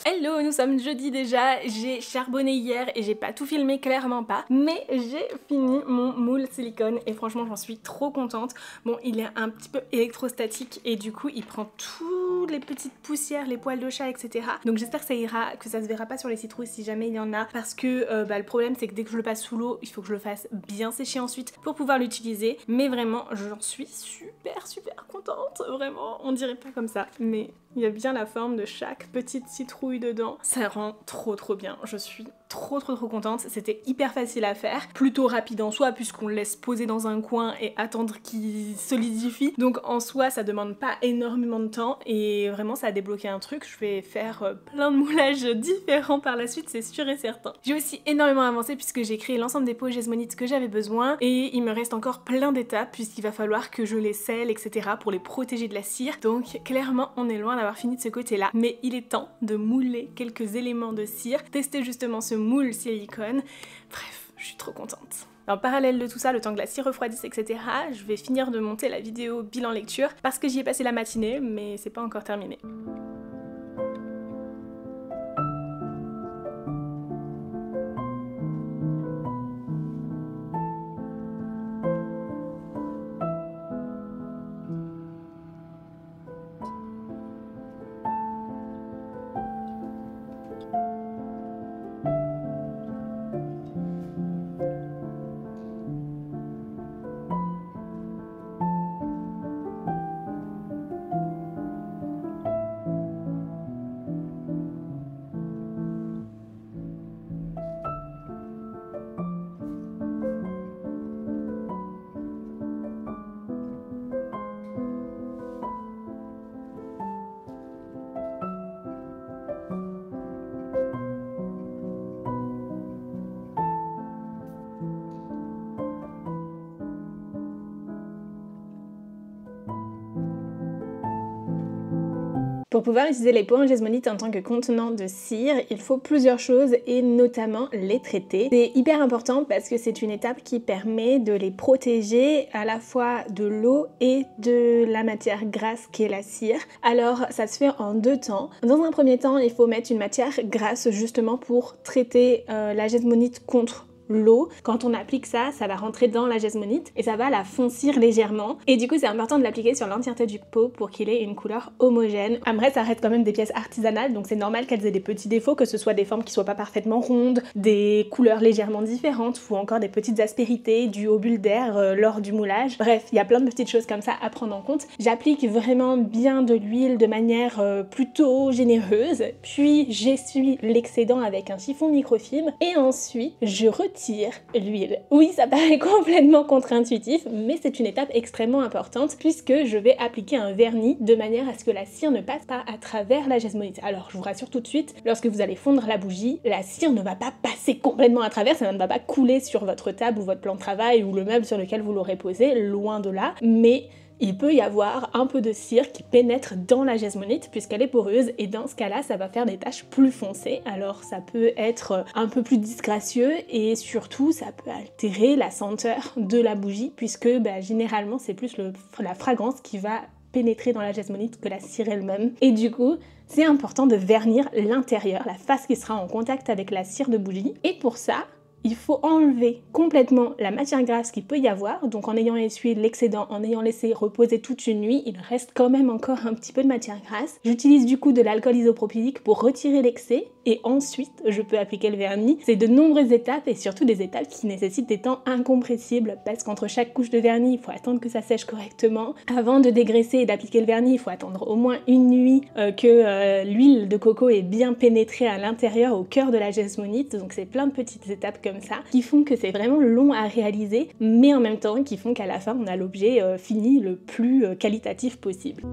Hello, nous sommes jeudi déjà, j'ai charbonné hier et j'ai pas tout filmé, clairement pas, mais j'ai fini mon moule silicone et franchement j'en suis trop contente. Bon, il est un petit peu électrostatique et du coup il prend toutes les petites poussières, les poils de chat, etc. Donc j'espère que ça ira, que ça se verra pas sur les citrouilles si jamais il y en a, parce que le problème c'est que dès que je le passe sous l'eau, il faut que je le fasse bien sécher ensuite pour pouvoir l'utiliser. Mais vraiment, j'en suis super contente, vraiment, on dirait pas comme ça, mais il y a bien la forme de chaque petite citrouille dedans. Ça rend trop bien. Je suis trop contente. C'était hyper facile à faire. Plutôt rapide en soi puisqu'on le laisse poser dans un coin et attendre qu'il solidifie. Donc en soi ça demande pas énormément de temps et vraiment ça a débloqué un truc. Je vais faire plein de moulages différents par la suite, c'est sûr et certain. J'ai aussi énormément avancé puisque j'ai créé l'ensemble des pots Gesmonite que j'avais besoin et il me reste encore plein d'étapes puisqu'il va falloir que je les scelle, etc. pour les protéger de la cire. Donc clairement on est loin d'avoir fini de ce côté-là, mais il est temps de mouler quelques éléments de cire, tester justement ce moule silicone. Bref, je suis trop contente. En parallèle de tout ça, le temps que la cire refroidisse, etc., je vais finir de monter la vidéo bilan lecture parce que j'y ai passé la matinée, mais c'est pas encore terminé. Pour pouvoir utiliser les pots en Gesmonite en tant que contenant de cire, il faut plusieurs choses et notamment les traiter. C'est hyper important parce que c'est une étape qui permet de les protéger à la fois de l'eau et de la matière grasse qui est la cire. Alors ça se fait en deux temps. Dans un premier temps, il faut mettre une matière grasse justement pour traiter la Gesmonite contre l'eau. Quand on applique ça, ça va rentrer dans la Gesmonite et ça va la foncir légèrement. Et du coup, c'est important de l'appliquer sur l'entièreté du pot pour qu'il ait une couleur homogène. Après, ça reste quand même des pièces artisanales, donc c'est normal qu'elles aient des petits défauts, que ce soit des formes qui soient pas parfaitement rondes, des couleurs légèrement différentes ou encore des petites aspérités dues aux bulles d'air lors du moulage. Bref, il y a plein de petites choses comme ça à prendre en compte. J'applique vraiment bien de l'huile de manière plutôt généreuse, puis j'essuie l'excédent avec un chiffon microfibre et ensuite je retire l'huile. Oui, ça paraît complètement contre-intuitif, mais c'est une étape extrêmement importante puisque je vais appliquer un vernis de manière à ce que la cire ne passe pas à travers la Gesmonite. Alors, je vous rassure tout de suite, lorsque vous allez fondre la bougie, la cire ne va pas passer complètement à travers, ça ne va pas couler sur votre table ou votre plan de travail ou le meuble sur lequel vous l'aurez posé, loin de là, mais il peut y avoir un peu de cire qui pénètre dans la Gesmonite puisqu'elle est poreuse et dans ce cas-là, ça va faire des taches plus foncées. Alors ça peut être un peu plus disgracieux et surtout ça peut altérer la senteur de la bougie puisque généralement c'est plus la fragrance qui va pénétrer dans la Gesmonite que la cire elle-même. Et du coup, c'est important de vernir l'intérieur, la face qui sera en contact avec la cire de bougie. Et pour ça, il faut enlever complètement la matière grasse qu'il peut y avoir, donc en ayant essuyé l'excédent, en ayant laissé reposer toute une nuit, il reste quand même encore un petit peu de matière grasse. J'utilise du coup de l'alcool isopropylique pour retirer l'excès et ensuite je peux appliquer le vernis. C'est de nombreuses étapes et surtout des étapes qui nécessitent des temps incompressibles parce qu'entre chaque couche de vernis, il faut attendre que ça sèche correctement. Avant de dégraisser et d'appliquer le vernis, il faut attendre au moins une nuit que l'huile de coco est bien pénétrée à l'intérieur, au cœur de la Gesmonite, donc c'est plein de petites étapes comme ça qui font que c'est vraiment long à réaliser mais en même temps qui font qu'à la fin on a l'objet fini le plus qualitatif possible.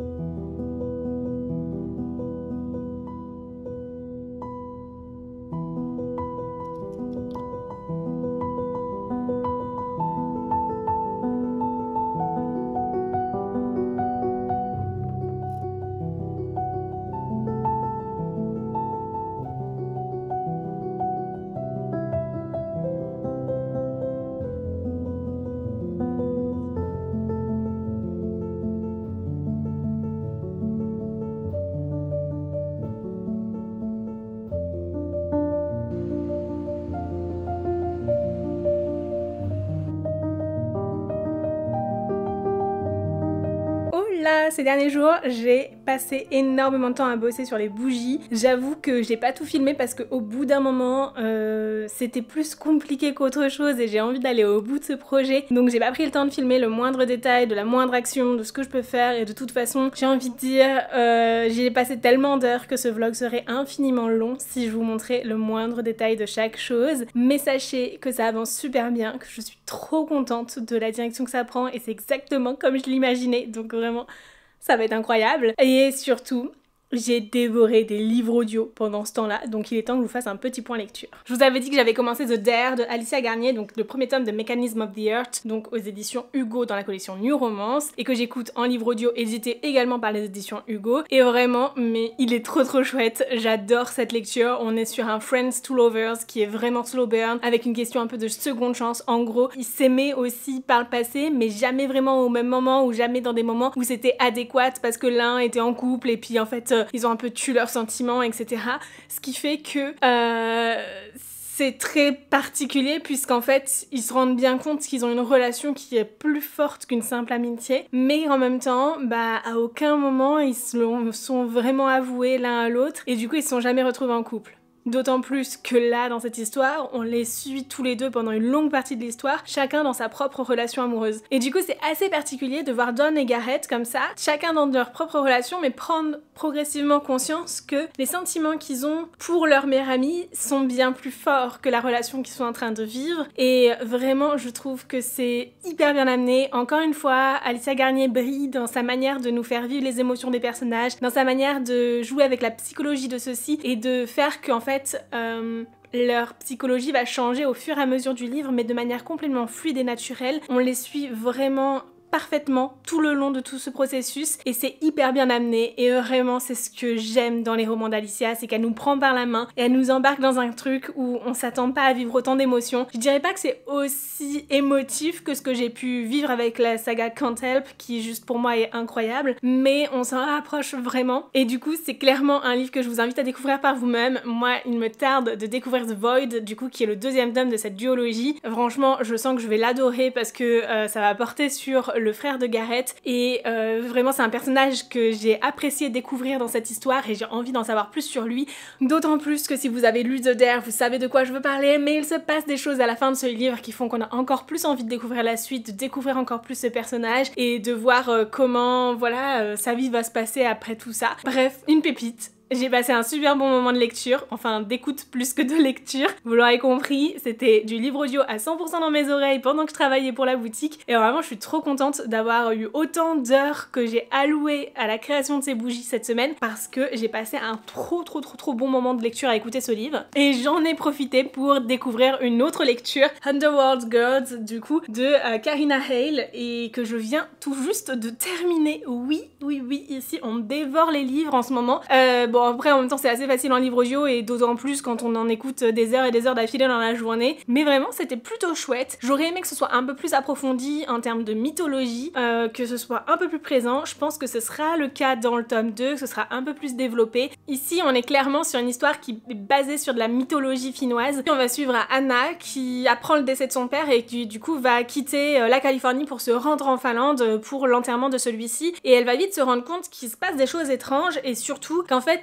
là, ces derniers jours, j'ai passé énormément de temps à bosser sur les bougies. J'avoue que j'ai pas tout filmé parce qu'au bout d'un moment, c'était plus compliqué qu'autre chose et j'ai envie d'aller au bout de ce projet. Donc j'ai pas pris le temps de filmer le moindre détail, de la moindre action, de ce que je peux faire et de toute façon, j'ai envie de dire, j'y ai passé tellement d'heures que ce vlog serait infiniment long si je vous montrais le moindre détail de chaque chose. Mais sachez que ça avance super bien, que je suis trop contente de la direction que ça prend et c'est exactement comme je l'imaginais, donc vraiment ça va être incroyable. Et surtout, j'ai dévoré des livres audio pendant ce temps-là, donc il est temps que je vous fasse un petit point lecture. Je vous avais dit que j'avais commencé The Dare de Alicia Garnier, donc le premier tome de Mechanism of the Earth, donc aux éditions Hugo dans la collection New Romance, et que j'écoute en livre audio édité également par les éditions Hugo. Et vraiment, mais il est trop chouette, j'adore cette lecture. On est sur un Friends to Lovers qui est vraiment slow burn, avec une question un peu de seconde chance. En gros, ils s'aimaient aussi par le passé, mais jamais vraiment au même moment, ou jamais dans des moments où c'était adéquat parce que l'un était en couple et puis en fait ils ont un peu tué leurs sentiments, etc. Ce qui fait que c'est très particulier puisqu'en fait ils se rendent bien compte qu'ils ont une relation qui est plus forte qu'une simple amitié, mais en même temps à aucun moment ils se sont vraiment avoués l'un à l'autre et du coup ils se sont jamais retrouvés en couple. D'autant plus que là, dans cette histoire, on les suit tous les deux pendant une longue partie de l'histoire, chacun dans sa propre relation amoureuse. Et du coup, c'est assez particulier de voir Dawn et Garrett comme ça, chacun dans leur propre relation, mais prendre progressivement conscience que les sentiments qu'ils ont pour leur meilleure amie sont bien plus forts que la relation qu'ils sont en train de vivre. Et vraiment, je trouve que c'est hyper bien amené. Encore une fois, Alicia Garnier brille dans sa manière de nous faire vivre les émotions des personnages, dans sa manière de jouer avec la psychologie de ceux-ci et de faire qu'en fait, leur psychologie va changer au fur et à mesure du livre, mais de manière complètement fluide et naturelle. On les suit vraiment parfaitement tout le long de tout ce processus et c'est hyper bien amené et vraiment c'est ce que j'aime dans les romans d'Alicia, c'est qu'elle nous prend par la main et elle nous embarque dans un truc où on s'attend pas à vivre autant d'émotions. Je dirais pas que c'est aussi émotif que ce que j'ai pu vivre avec la saga Can't Help qui juste pour moi est incroyable, mais on s'en rapproche vraiment et du coup c'est clairement un livre que je vous invite à découvrir par vous-même. Moi il me tarde de découvrir The Void du coup qui est le deuxième tome de cette duologie. Franchement je sens que je vais l'adorer parce que ça va porter sur le frère de Garrett et vraiment c'est un personnage que j'ai apprécié découvrir dans cette histoire et j'ai envie d'en savoir plus sur lui, d'autant plus que si vous avez lu The Dare vous savez de quoi je veux parler, mais il se passe des choses à la fin de ce livre qui font qu'on a encore plus envie de découvrir la suite, de découvrir encore plus ce personnage et de voir comment voilà sa vie va se passer après tout ça. Bref, une pépite. J'ai passé un super bon moment de lecture, enfin d'écoute plus que de lecture, vous l'aurez compris, c'était du livre audio à 100% dans mes oreilles pendant que je travaillais pour la boutique et vraiment je suis trop contente d'avoir eu autant d'heures que j'ai allouées à la création de ces bougies cette semaine parce que j'ai passé un trop bon moment de lecture à écouter ce livre et j'en ai profité pour découvrir une autre lecture, Underworld Girls du coup de Karina Hale et que je viens tout juste de terminer. Oui, ici on dévore les livres en ce moment. Bon après en même temps c'est assez facile en livre audio et d'autant plus quand on en écoute des heures et des heures d'affilée dans la journée, mais vraiment c'était plutôt chouette. J'aurais aimé que ce soit un peu plus approfondi en termes de mythologie, que ce soit un peu plus présent. Je pense que ce sera le cas dans le tome 2, que ce sera un peu plus développé. Ici on est clairement sur une histoire qui est basée sur de la mythologie finnoise. On va suivre Anna qui apprend le décès de son père et qui du coup va quitter la Californie pour se rendre en Finlande pour l'enterrement de celui-ci et elle va vite se rendre compte qu'il se passe des choses étranges et surtout qu'en fait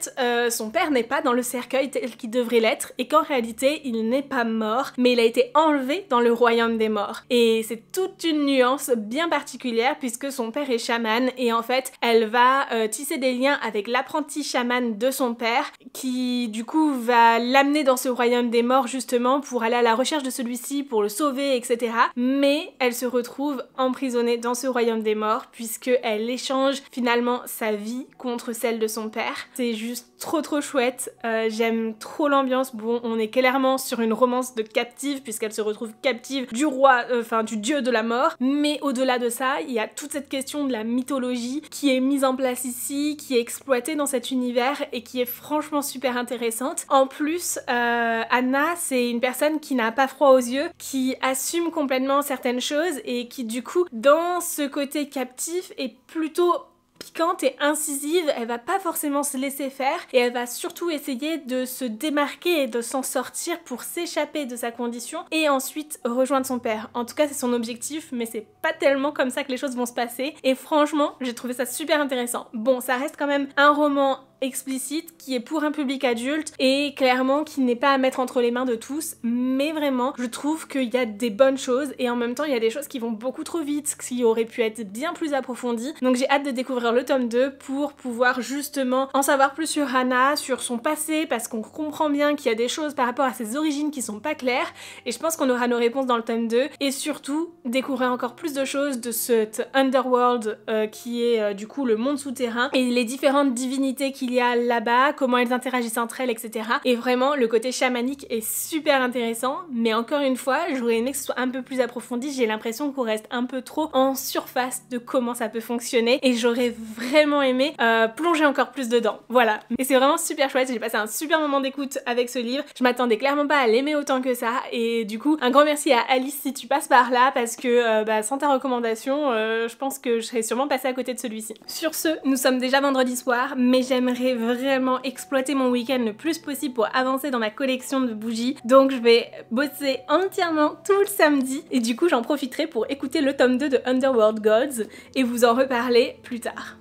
son père n'est pas dans le cercueil tel qu'il devrait l'être et qu'en réalité il n'est pas mort mais il a été enlevé dans le royaume des morts et c'est toute une nuance bien particulière puisque son père est chaman et en fait elle va tisser des liens avec l'apprenti chaman de son père qui du coup va l'amener dans ce royaume des morts justement pour aller à la recherche de celui-ci, pour le sauver, etc. Mais elle se retrouve emprisonnée dans ce royaume des morts puisque elle échange finalement sa vie contre celle de son père. C'est juste trop chouette, j'aime trop l'ambiance. Bon, on est clairement sur une romance de captive puisqu'elle se retrouve captive du roi, enfin du dieu de la mort, mais au-delà de ça, il y a toute cette question de la mythologie qui est mise en place ici, qui est exploitée dans cet univers et qui est franchement super intéressante. En plus, Anna, c'est une personne qui n'a pas froid aux yeux, qui assume complètement certaines choses et qui du coup, dans ce côté captif, est plutôt piquante et incisive, elle va pas forcément se laisser faire et elle va surtout essayer de se démarquer et de s'en sortir pour s'échapper de sa condition et ensuite rejoindre son père. En tout cas c'est son objectif, mais c'est pas tellement comme ça que les choses vont se passer et franchement j'ai trouvé ça super intéressant. Bon, ça reste quand même un roman explicite qui est pour un public adulte et clairement qui n'est pas à mettre entre les mains de tous, mais vraiment je trouve qu'il y a des bonnes choses et en même temps il y a des choses qui vont beaucoup trop vite, qui auraient pu être bien plus approfondies, donc j'ai hâte de découvrir le tome 2 pour pouvoir justement en savoir plus sur Hana, sur son passé, parce qu'on comprend bien qu'il y a des choses par rapport à ses origines qui sont pas claires et je pense qu'on aura nos réponses dans le tome 2 et surtout découvrir encore plus de choses de cet underworld qui est du coup le monde souterrain et les différentes divinités qu'il y a là-bas, comment elles interagissent entre elles, etc. Et vraiment, le côté chamanique est super intéressant, mais encore une fois, j'aurais aimé que ce soit un peu plus approfondi, j'ai l'impression qu'on reste un peu trop en surface de comment ça peut fonctionner, et j'aurais vraiment aimé plonger encore plus dedans. Voilà. Et c'est vraiment super chouette, j'ai passé un super moment d'écoute avec ce livre, je m'attendais clairement pas à l'aimer autant que ça, et du coup, un grand merci à Alice si tu passes par là, parce que sans ta recommandation, je pense que je serais sûrement passée à côté de celui-ci. Sur ce, nous sommes déjà vendredi soir, mais j'aimerais vraiment exploiter mon week-end le plus possible pour avancer dans ma collection de bougies, donc je vais bosser entièrement tout le samedi et du coup j'en profiterai pour écouter le tome 2 de Underworld Gods et vous en reparler plus tard.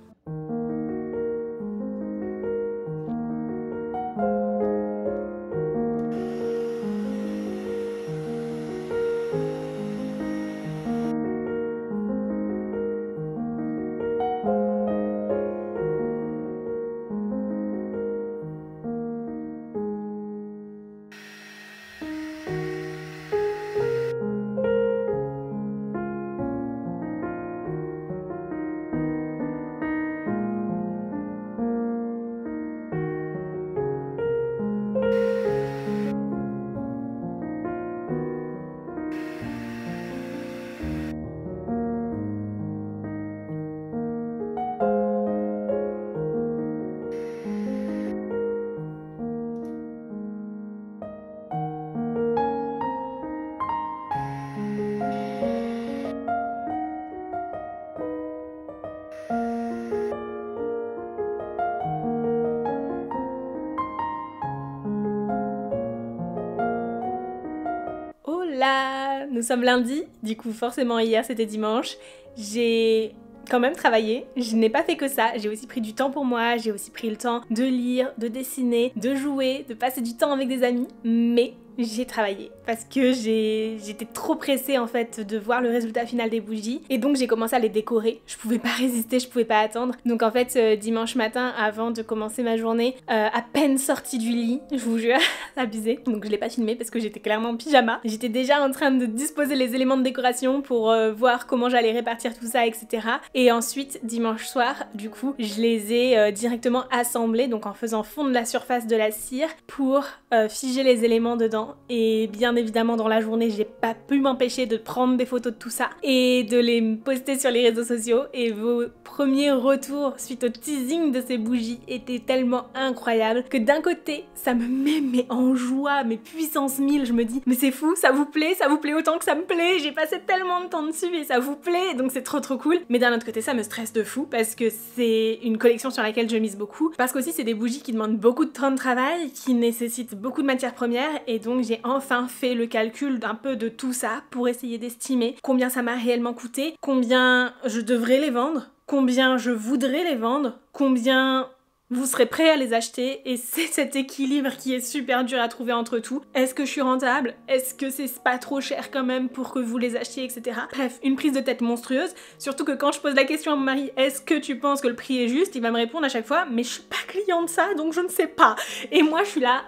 Là, nous sommes lundi, du coup forcément hier c'était dimanche, j'ai quand même travaillé, je n'ai pas fait que ça, j'ai aussi pris du temps pour moi, j'ai aussi pris le temps de lire, de dessiner, de jouer, de passer du temps avec des amis, mais j'ai travaillé parce que j'étais trop pressée en fait de voir le résultat final des bougies et donc j'ai commencé à les décorer. Je pouvais pas résister, je pouvais pas attendre. Donc en fait dimanche matin avant de commencer ma journée, à peine sortie du lit, je vous jure, abusé. Donc je l'ai pas filmé parce que j'étais clairement en pyjama. J'étais déjà en train de disposer les éléments de décoration pour voir comment j'allais répartir tout ça, etc. Et ensuite dimanche soir, du coup, je les ai directement assemblés, donc en faisant fondre la surface de la cire pour figer les éléments dedans. Et bien évidemment dans la journée j'ai pas pu m'empêcher de prendre des photos de tout ça et de les poster sur les réseaux sociaux, et vos premiers retours suite au teasing de ces bougies étaient tellement incroyables que d'un côté ça me met en joie, mais puissance 1000, je me dis mais c'est fou, ça vous plaît autant que ça me plaît, j'ai passé tellement de temps dessus et ça vous plaît, donc c'est trop cool. Mais d'un autre côté ça me stresse de fou parce que c'est une collection sur laquelle je mise beaucoup, parce qu'aussi c'est des bougies qui demandent beaucoup de temps de travail, qui nécessitent beaucoup de matières premières, et donc j'ai enfin fait le calcul d'un peu de tout ça pour essayer d'estimer combien ça m'a réellement coûté, combien je devrais les vendre, combien je voudrais les vendre, combien vous serez prêt à les acheter, et c'est cet équilibre qui est super dur à trouver entre tout. Est-ce que je suis rentable? Est-ce que c'est pas trop cher quand même pour que vous les achetiez, etc. Bref, une prise de tête monstrueuse, surtout que quand je pose la question à mon mari, est-ce que tu penses que le prix est juste? Il va me répondre à chaque fois, mais je suis pas client de ça, donc je ne sais pas. Et moi je suis là,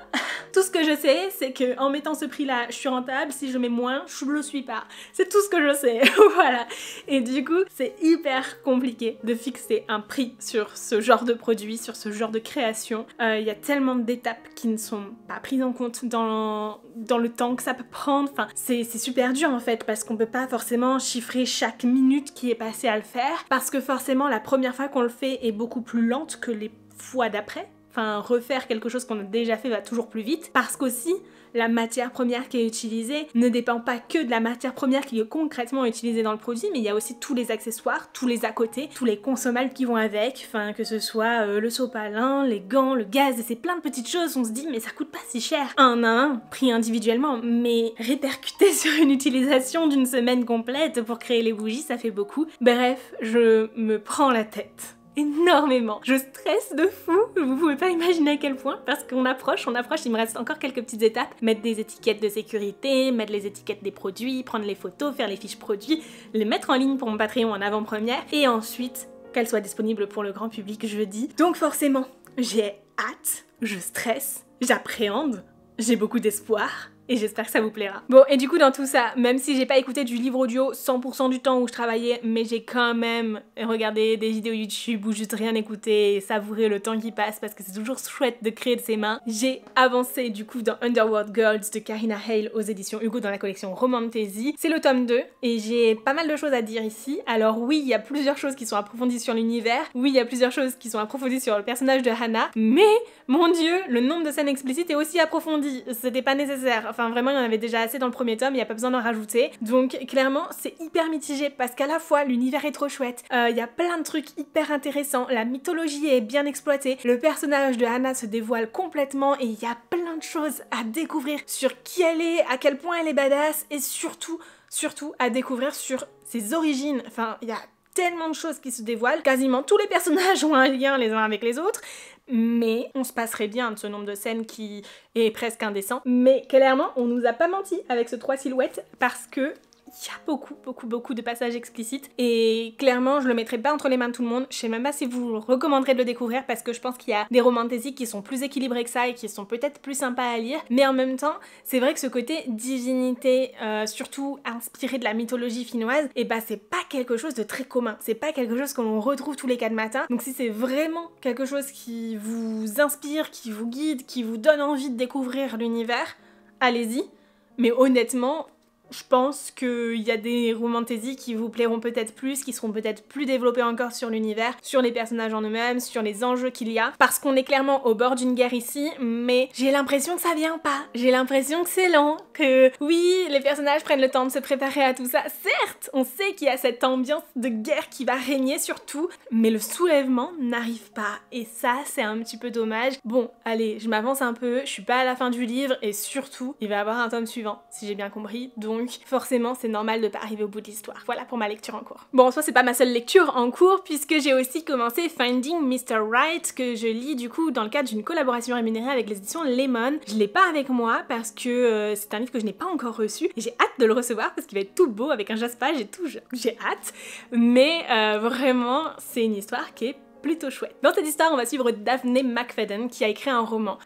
tout ce que je sais, c'est que en mettant ce prix-là, je suis rentable, si je mets moins, je le suis pas. C'est tout ce que je sais, voilà. Et du coup, c'est hyper compliqué de fixer un prix sur ce genre de produit, sur ce genre de création. Il y a tellement d'étapes qui ne sont pas prises en compte dans le temps que ça peut prendre. Enfin, c'est super dur en fait, parce qu'on peut pas forcément chiffrer chaque minute qui est passée à le faire, parce que forcément la première fois qu'on le fait est beaucoup plus lente que les fois d'après. enfin refaire quelque chose qu'on a déjà fait va toujours plus vite, parce qu'aussi la matière première qui est utilisée ne dépend pas que de la matière première qui est concrètement utilisée dans le produit, mais il y a aussi tous les accessoires, tous les à côté, tous les consommables qui vont avec, enfin que ce soit le sopalin, les gants, le gaz, et c'est plein de petites choses, on se dit mais ça coûte pas si cher, un à un, pris individuellement, mais répercuté sur une utilisation d'une semaine complète pour créer les bougies, ça fait beaucoup. Bref, je me prends la tête énormément. Je stresse de fou, vous pouvez pas imaginer à quel point, parce qu'on approche, il me reste encore quelques petites étapes, mettre des étiquettes de sécurité, mettre les étiquettes des produits, prendre les photos, faire les fiches produits, les mettre en ligne pour mon Patreon en avant-première, et ensuite qu'elles soient disponibles pour le grand public jeudi. Donc forcément, j'ai hâte, je stresse, j'appréhende, j'ai beaucoup d'espoir, et j'espère que ça vous plaira. Bon, et du coup dans tout ça, même si j'ai pas écouté du livre audio 100% du temps où je travaillais, mais j'ai quand même regardé des vidéos YouTube ou juste rien écouté et savouré le temps qui passe parce que c'est toujours chouette de créer de ses mains, j'ai avancé du coup dans Underworld Girls de Karina Hale aux éditions Hugo dans la collection Romantasy. C'est le tome 2 et j'ai pas mal de choses à dire ici. Alors oui, il y a plusieurs choses qui sont approfondies sur l'univers, oui, il y a plusieurs choses qui sont approfondies sur le personnage de Hannah, mais mon dieu, le nombre de scènes explicites est aussi approfondi, c'était pas nécessaire. Enfin vraiment il y en avait déjà assez dans le premier tome, il n'y a pas besoin d'en rajouter. Donc clairement c'est hyper mitigé parce qu'à la fois l'univers est trop chouette, il y a plein de trucs hyper intéressants, la mythologie est bien exploitée, le personnage de Hannah se dévoile complètement et il y a plein de choses à découvrir sur qui elle est, à quel point elle est badass et surtout à découvrir sur ses origines. Enfin il y a tellement de choses qui se dévoilent, quasiment tous les personnages ont un lien les uns avec les autres, mais on se passerait bien de ce nombre de scènes qui est presque indécent. Mais clairement, on nous a pas menti avec ce 3 silhouettes parce que il y a beaucoup de passages explicites et clairement je le mettrai pas entre les mains de tout le monde. Je sais même pas si vous recommanderez de le découvrir parce que je pense qu'il y a des romantaisies qui sont plus équilibrés que ça et qui sont peut-être plus sympas à lire, mais en même temps c'est vrai que ce côté divinité, surtout inspiré de la mythologie finnoise, et bah c'est pas quelque chose de très commun, c'est pas quelque chose que l'on retrouve tous les 4 matins. Donc si c'est vraiment quelque chose qui vous inspire, qui vous guide, qui vous donne envie de découvrir l'univers, allez-y, mais honnêtement je pense qu'il y a des romantaisies qui vous plairont peut-être plus, qui seront peut-être plus développées encore sur l'univers, sur les personnages en eux-mêmes, sur les enjeux qu'il y a, parce qu'on est clairement au bord d'une guerre ici, mais j'ai l'impression que ça vient pas, j'ai l'impression que c'est lent, que oui, les personnages prennent le temps de se préparer à tout ça, certes, on sait qu'il y a cette ambiance de guerre qui va régner surtout, mais le soulèvement n'arrive pas, et ça c'est un petit peu dommage. Bon, allez, je m'avance un peu, je suis pas à la fin du livre, et surtout, il va y avoir un tome suivant, si j'ai bien compris, donc forcément c'est normal de pas arriver au bout de l'histoire. Voilà pour ma lecture en cours. Bon, en soi c'est pas ma seule lecture en cours puisque j'ai aussi commencé Finding Mr. Right que je lis du coup dans le cadre d'une collaboration rémunérée avec les éditions Lemon. Je l'ai pas avec moi parce que c'est un livre que je n'ai pas encore reçu et j'ai hâte de le recevoir parce qu'il va être tout beau avec un jaspage et tout, j'ai hâte. Mais vraiment c'est une histoire qui est plutôt chouette. Dans cette histoire, on va suivre Daphne McFadden qui a écrit un roman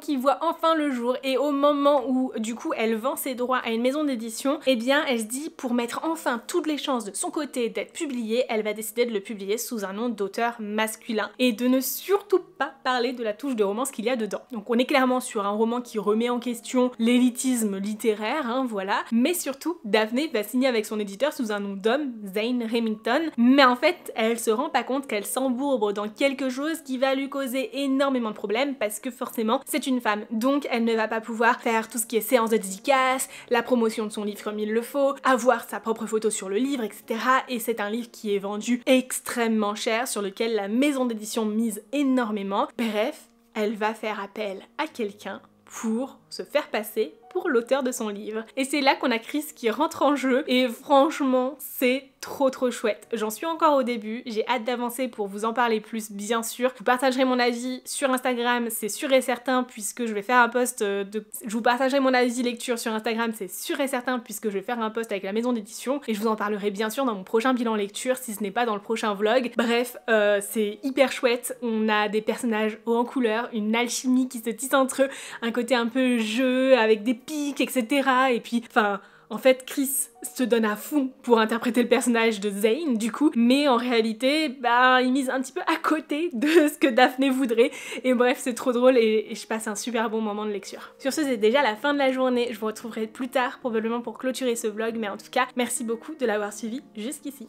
qui voit enfin le jour et au moment où du coup elle vend ses droits à une maison d'édition, eh bien elle se dit pour mettre enfin toutes les chances de son côté d'être publiée, elle va décider de le publier sous un nom d'auteur masculin et de ne surtout pas parler de la touche de romance qu'il y a dedans. Donc on est clairement sur un roman qui remet en question l'élitisme littéraire, hein, voilà, mais surtout Daphne va signer avec son éditeur sous un nom d'homme, Zane Remington, mais en fait elle se rend pas compte qu'elle s'embourbe dans quelque chose qui va lui causer énormément de problèmes parce que forcément c'est une femme, donc elle ne va pas pouvoir faire tout ce qui est séance de dédicace, la promotion de son livre comme il le faut, avoir sa propre photo sur le livre, etc. Et c'est un livre qui est vendu extrêmement cher, sur lequel la maison d'édition mise énormément. Bref, elle va faire appel à quelqu'un pour se faire passer pour l'auteur de son livre. Et c'est là qu'on a Chris qui rentre en jeu et franchement c'est trop chouette. J'en suis encore au début, j'ai hâte d'avancer pour vous en parler plus bien sûr. Je vous partagerai mon avis sur Instagram, c'est sûr et certain puisque je vais faire un post Je vous partagerai mon avis lecture sur Instagram, c'est sûr et certain puisque je vais faire un post avec la maison d'édition et je vous en parlerai bien sûr dans mon prochain bilan lecture si ce n'est pas dans le prochain vlog. Bref, c'est hyper chouette, on a des personnages hauts en couleur, une alchimie qui se tisse entre eux, un côté un peu jeu avec des pics, etc. Et puis, enfin... En fait, Chris se donne à fond pour interpréter le personnage de Zane, du coup, mais en réalité, bah, il mise un petit peu à côté de ce que Daphne voudrait, et bref, c'est trop drôle et je passe un super bon moment de lecture. Sur ce, c'est déjà la fin de la journée, je vous retrouverai plus tard, probablement pour clôturer ce vlog, mais en tout cas, merci beaucoup de l'avoir suivi jusqu'ici.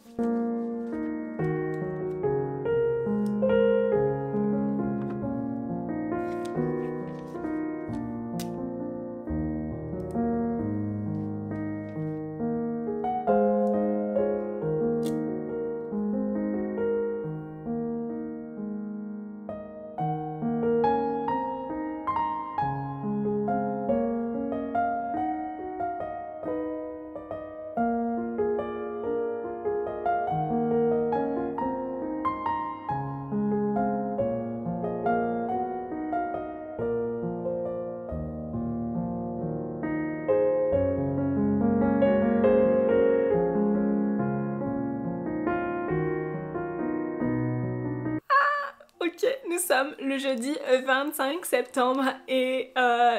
Ok, nous sommes le jeudi 25 septembre et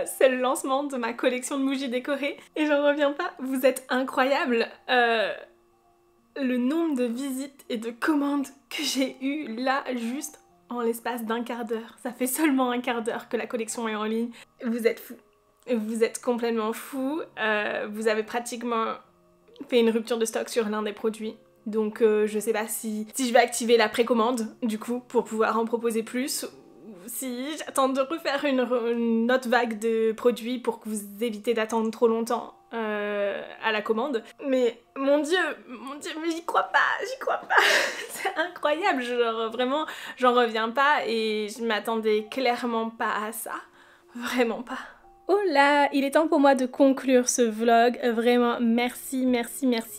c'est le lancement de ma collection de bougies décorées et j'en reviens pas, vous êtes incroyables. Le nombre de visites et de commandes que j'ai eu là juste en l'espace d'un quart d'heure. Ça fait seulement un quart d'heure que la collection est en ligne. Vous êtes fous. Vous êtes complètement fous. Vous avez pratiquement fait une rupture de stock sur l'un des produits. Donc je sais pas si je vais activer la précommande du coup pour pouvoir en proposer plus, ou si j'attends de refaire une autre vague de produits pour que vous évitez d'attendre trop longtemps à la commande. Mais mon dieu, mais j'y crois pas, c'est incroyable, genre vraiment j'en reviens pas et je m'attendais clairement pas à ça, vraiment pas. Oh là, il est temps pour moi de conclure ce vlog. Vraiment, merci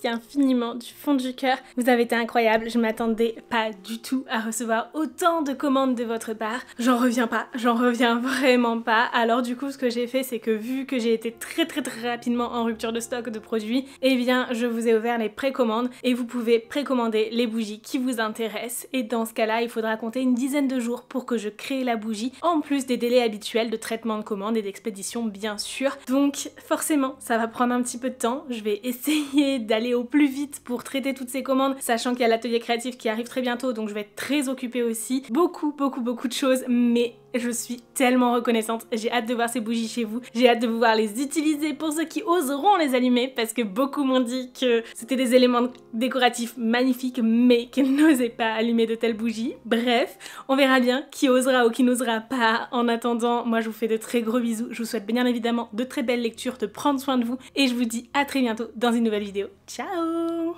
infiniment du fond du cœur. Vous avez été incroyables, je m'attendais pas du tout à recevoir autant de commandes de votre part. J'en reviens vraiment pas. Alors du coup, ce que j'ai fait, c'est que vu que j'ai été très rapidement en rupture de stock de produits, eh bien, je vous ai ouvert les précommandes et vous pouvez précommander les bougies qui vous intéressent. Et dans ce cas-là, il faudra compter une dizaine de jours pour que je crée la bougie, en plus des délais habituels de traitement de commande et d'expédition bien sûr. Donc forcément ça va prendre un petit peu de temps, je vais essayer d'aller au plus vite pour traiter toutes ces commandes, sachant qu'il y a l'atelier créatif qui arrive très bientôt, donc je vais être très occupée aussi. Beaucoup de choses, mais je suis tellement reconnaissante, j'ai hâte de voir ces bougies chez vous, j'ai hâte de vous voir les utiliser pour ceux qui oseront les allumer, parce que beaucoup m'ont dit que c'était des éléments décoratifs magnifiques, mais qu'ils n'osaient pas allumer de telles bougies. Bref, on verra bien qui osera ou qui n'osera pas. En attendant, moi je vous fais de très gros bisous, je vous souhaite bien évidemment de très belles lectures, de prendre soin de vous, et je vous dis à très bientôt dans une nouvelle vidéo. Ciao!